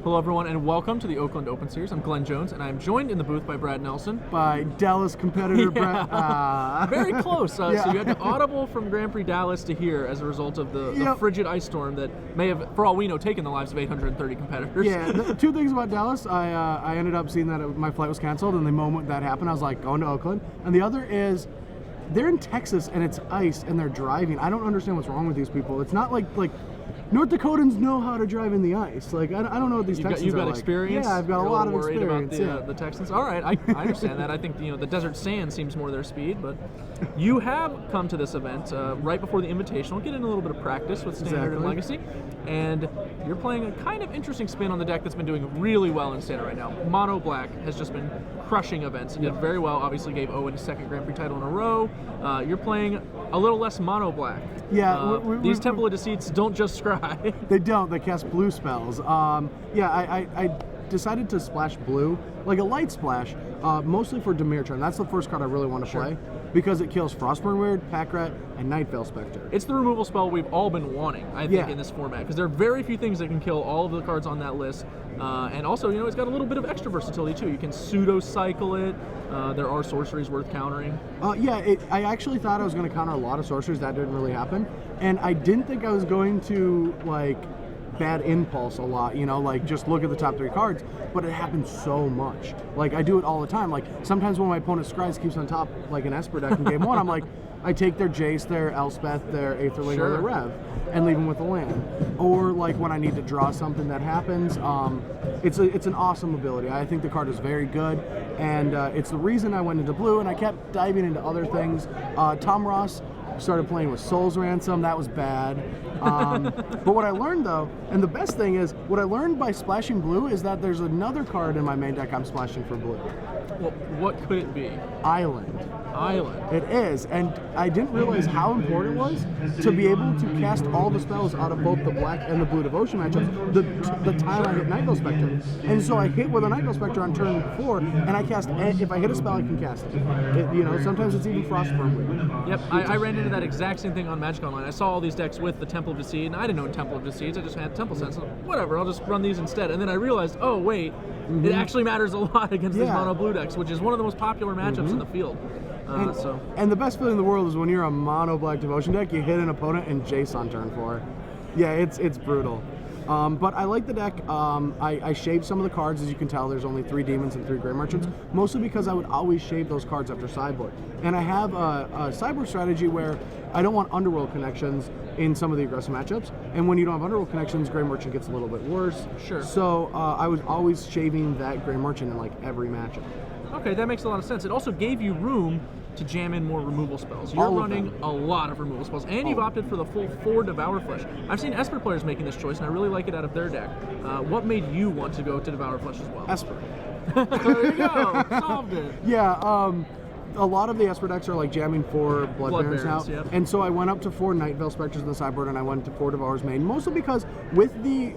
Hello everyone and welcome to the Oakland Open Series. I'm Glenn Jones and I'm joined in the booth by Brad Nelson. By Dallas competitor Brad. Very close. So you had the audible from Grand Prix Dallas to here as a result of the frigid ice storm that may have, for all we know, taken the lives of 830 competitors. Yeah, two things about Dallas. I ended up seeing that my flight was canceled, and the moment that happened, I was like, going to Oakland. And the other is, they're in Texas and it's ice and they're driving. I don't understand what's wrong with these people. It's not like North Dakotans know how to drive in the ice. Like, I don't know what these Texans are like. You've got experience? Yeah, I've got a lot of experience. Worried about the Texans? All right, I understand that. I think the desert sand seems more their speed, but you have come to this event right before the Invitational, getting a little bit of practice with Standard and Legacy, and you're playing a kind of interesting spin on the deck that's been doing really well in Standard right now. Mono Black has just been crushing events and did very well. Obviously gave Owen his second Grand Prix title in a row. You're playing a little less Mono Black. Yeah, these Temple of Deceits don't just scry. They don't. They cast blue spells. I decided to splash blue, like a light splash, mostly for Dimir Charm. That's the first card I really want to play because it kills Frostburn Weird, Pack Rat, and Nightveil Spectre. It's the removal spell we've all been wanting, I think, in this format, because there are very few things that can kill all of the cards on that list. And also, it's got a little bit of extra versatility too. You can pseudo-cycle it. There are sorceries worth countering. I actually thought I was going to counter a lot of sorceries. That didn't really happen. And I didn't think I was going to, bad impulse a lot, just look at the top 3 cards, but it happens so much. I do it all the time. Sometimes when my opponent scries keeps on top, like an Esper deck in game 1, I'm like, I take their Jace, their Elspeth, their Aetherling, or their Rev, and leave them with the land. Or when I need to draw something that happens, it's an awesome ability. I think the card is very good, and it's the reason I went into blue, and I kept diving into other things. Tom Ross started playing with Soul's Ransom. That was bad. But what I learned, though, and the best thing is, what I learned by splashing blue is that there's another card in my main deck I'm splashing for blue. Well, what could it be? Island. It is, and I didn't realize how important it was to be able to cast all the spells out of both the black and the blue devotion matchups the time I hit Nightveil Spectre. And so I hit with a Nightveil Spectre on turn 4, and I cast, if I hit a spell, I can cast it. Sometimes it's even Frostburn Weird. Yep, I ran into that exact same thing on Magic Online. I saw all these decks with the Temple of Deceit, and I didn't know Temple of Deceit, I just had Temple Sense. Whatever, I'll just run these instead. And then I realized, oh wait, it actually matters a lot against these mono blue decks, which is one of the most popular matchups in the field. And the best feeling in the world is when you're a mono black devotion deck, you hit an opponent and Jace on turn 4. Yeah, it's brutal. But I like the deck. I shaved some of the cards. As you can tell, there's only 3 demons and 3 Grey Merchants, mostly because I would always shave those cards after sideboard. And I have a sideboard strategy where I don't want Underworld connections in some of the aggressive matchups. And when you don't have Underworld connections, Grey Merchant gets a little bit worse. Sure. So I was always shaving that Grey Merchant in every matchup. Okay, that makes a lot of sense. It also gave you room to jam in more removal spells. You're running a lot of removal spells, and you've opted for the full 4 Devour Flesh. I've seen Esper players making this choice, and I really like it out of their deck. What made you want to go to Devour Flesh as well? Esper. There you go. Solved it. Yeah, a lot of the Esper decks are jamming 4 Blood Barons now. Yep. And so I went up to 4 Nightveil Spectres in the sideboard, and I went to 4 Devour's Main, mostly because with the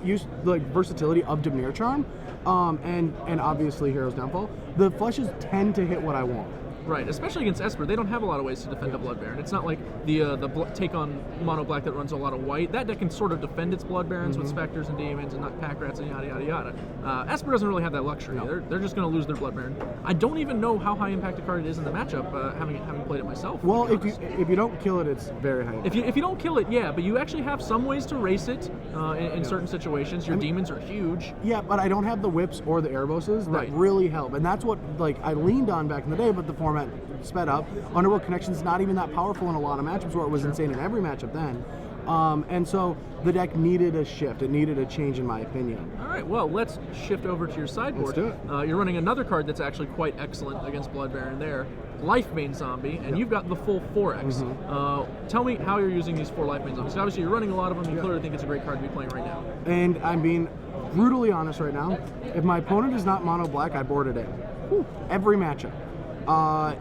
versatility of Dimir Charm, and obviously Hero's Downfall, the fleshes tend to hit what I want. Right, especially against Esper, they don't have a lot of ways to defend a Blood Baron. It's not like the take on Mono Black that runs a lot of white. That deck can sort of defend its Blood Barons with Spectres and Demons and not Pack Rats and yada yada yada. Esper doesn't really have that luxury. No. They're just going to lose their Blood Baron. I don't even know how high impact a card it is in the matchup, having played it myself. Well, if you don't kill it, it's very high impact. If you don't kill it, yeah, but you actually have some ways to race it in certain situations. Your Demons are huge. Yeah, but I don't have the whips or the Ereboses that really help, and that's what I leaned on back in the day, but the format sped up. Underworld Connection's not even that powerful in a lot of matchups where it was insane in every matchup then. And so the deck needed a shift. It needed a change, in my opinion. All right, well, let's shift over to your sideboard. Let's do it. You're running another card that's actually quite excellent against Blood Baron there, Lifebane Zombie, and you've got the full 4X. Tell me how you're using these 4 Lifebane Zombies. Obviously, you're running a lot of them. You clearly think it's a great card to be playing right now. And I'm being brutally honest right now. If my opponent is not mono black, I board it in. Every matchup.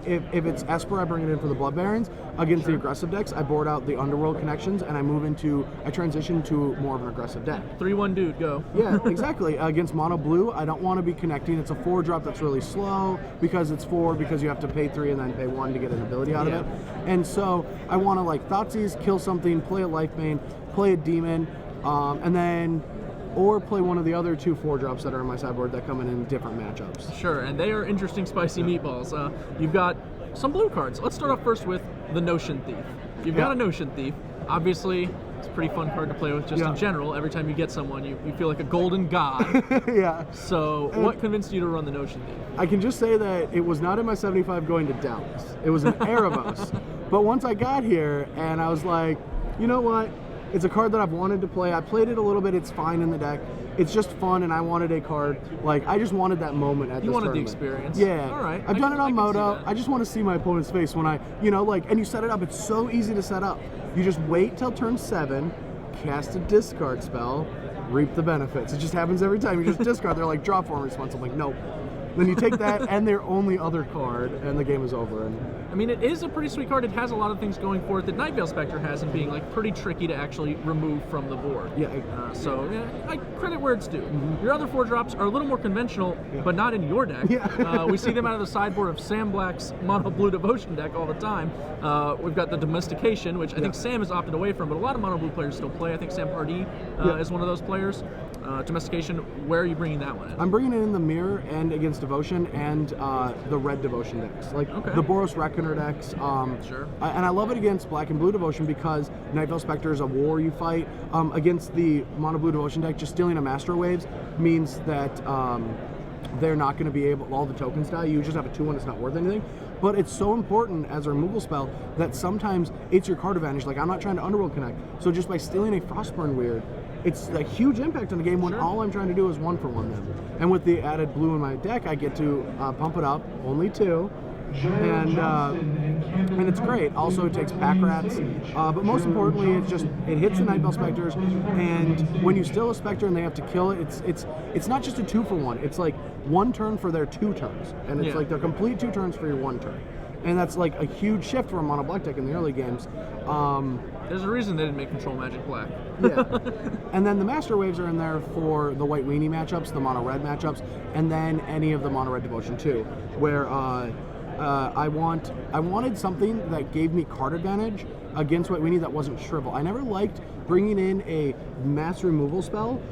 If it's Esper, I bring it in for the Blood Barons. Against the aggressive decks, I board out the Underworld connections, and I transition to more of an aggressive deck. 3-1 dude, go. Yeah, exactly. Against Mono Blue, I don't want to be connecting. It's a 4-drop that's really slow because it's 4, because you have to pay 3 and then pay 1 to get an ability out of it. And so I want to Thoughtseize, kill something, play a Lifebane, play a Demon, and then or play one of the other 2 4-drops that are on my sideboard that come in different matchups. Sure, and they are interesting, spicy meatballs. You've got some blue cards. Let's start off first with the Notion Thief. You've got a Notion Thief. Obviously, it's a pretty fun card to play with just in general. Every time you get someone, you feel like a golden god. Yeah. So what convinced you to run the Notion Thief? I can just say that it was not in my 75 going to Dallas. It was in Erebos. But once I got here, and I was like, you know what? It's a card that I've wanted to play. I played it a little bit. It's fine in the deck. It's just fun, and I wanted a card. Like, I just wanted that moment at this tournament. You wanted the experience. Yeah. All right. I've done it on Moto. I just want to see my opponent's face when I, and you set it up. It's so easy to set up. You just wait till turn 7, cast a discard spell, reap the benefits. It just happens every time. You just discard. They're like, draw form response. I'm like, nope. Then you take that and their only other card, and the game is over. And I mean, it is a pretty sweet card. It has a lot of things going for it that Nightveil Spectre has in being like pretty tricky to actually remove from the board. Yeah. So I credit where it's due. Your other 4-drops are a little more conventional, but not in your deck. Yeah. We see them out of the sideboard of Sam Black's Mono Blue Devotion deck all the time. We've got the Domestication, which I think Sam has opted away from, but a lot of Mono Blue players still play. I think Sam Pardee is one of those players. Domestication, where are you bringing that one in? I'm bringing it in the Mirror and against Devotion and the Red Devotion decks, like the Boros Reckoner decks. Sure. And I love it against Black and Blue Devotion because Nightveil Spectre is a war you fight. Against the Mono Blue Devotion deck, just stealing a Master Waves means that they're not going to be able, all the tokens die. You just have a 2-1, it's not worth anything. But it's so important as a removal spell that sometimes it's your card advantage. Like, I'm not trying to Underworld Connect. So just by stealing a Frostburn Weird, it's a huge impact on the game when all I'm trying to do is 1-for-1 them. And with the added blue in my deck, I get to pump it up, only 2. And it's great. Also, it takes pack rats, but most importantly, it hits the Nightveil Spectres. And when you steal a Spectre and they have to kill it, it's not just a 2-for-1. It's like 1 turn for their 2 turns, and it's like the complete 2 turns for your 1 turn. And that's like a huge shift from a Mono Black deck in the early games. There's a reason they didn't make Control Magic Black. Yeah. And then the Master Waves are in there for the White Weenie matchups, the Mono Red matchups, and then any of the Mono Red Devotion too, where I wanted something that gave me card advantage against White Weenie that wasn't Shrivel. I never liked bringing in a mass removal spell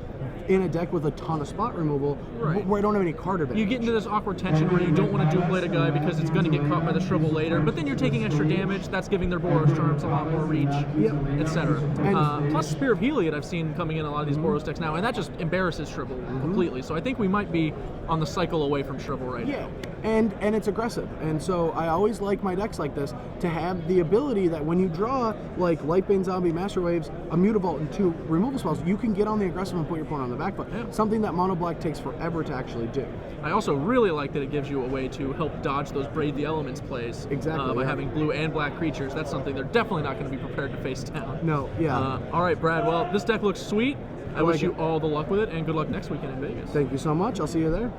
in a deck with a ton of spot removal where I don't have any card advantage. You get into this awkward tension where you don't want to duplate a guy because it's going to get caught by the Shrivel later, but then you're taking extra damage. That's giving their Boros Charms a lot more reach, etc. Plus Spear of Heliod I've seen coming in a lot of these Boros decks now, and that just embarrasses Shrivel completely. So I think we might be on the cycle away from Shrivel right now. And it's aggressive, and so I always like my decks like this to have the ability that when you draw like Lightbane Zombie, Master Waves, a Mutavault, and 2 removal spells, you can get on the aggressive and put your opponent on the back foot. Something that Mono Black takes forever to actually do. I also really like that it gives you a way to help dodge those Braid the Elements plays by having blue and black creatures. That's something they're definitely not going to be prepared to face down. No, all right, Brad. Well, this deck looks sweet. I wish you all the luck with it, and good luck next weekend in Vegas. Thank you so much. I'll see you there.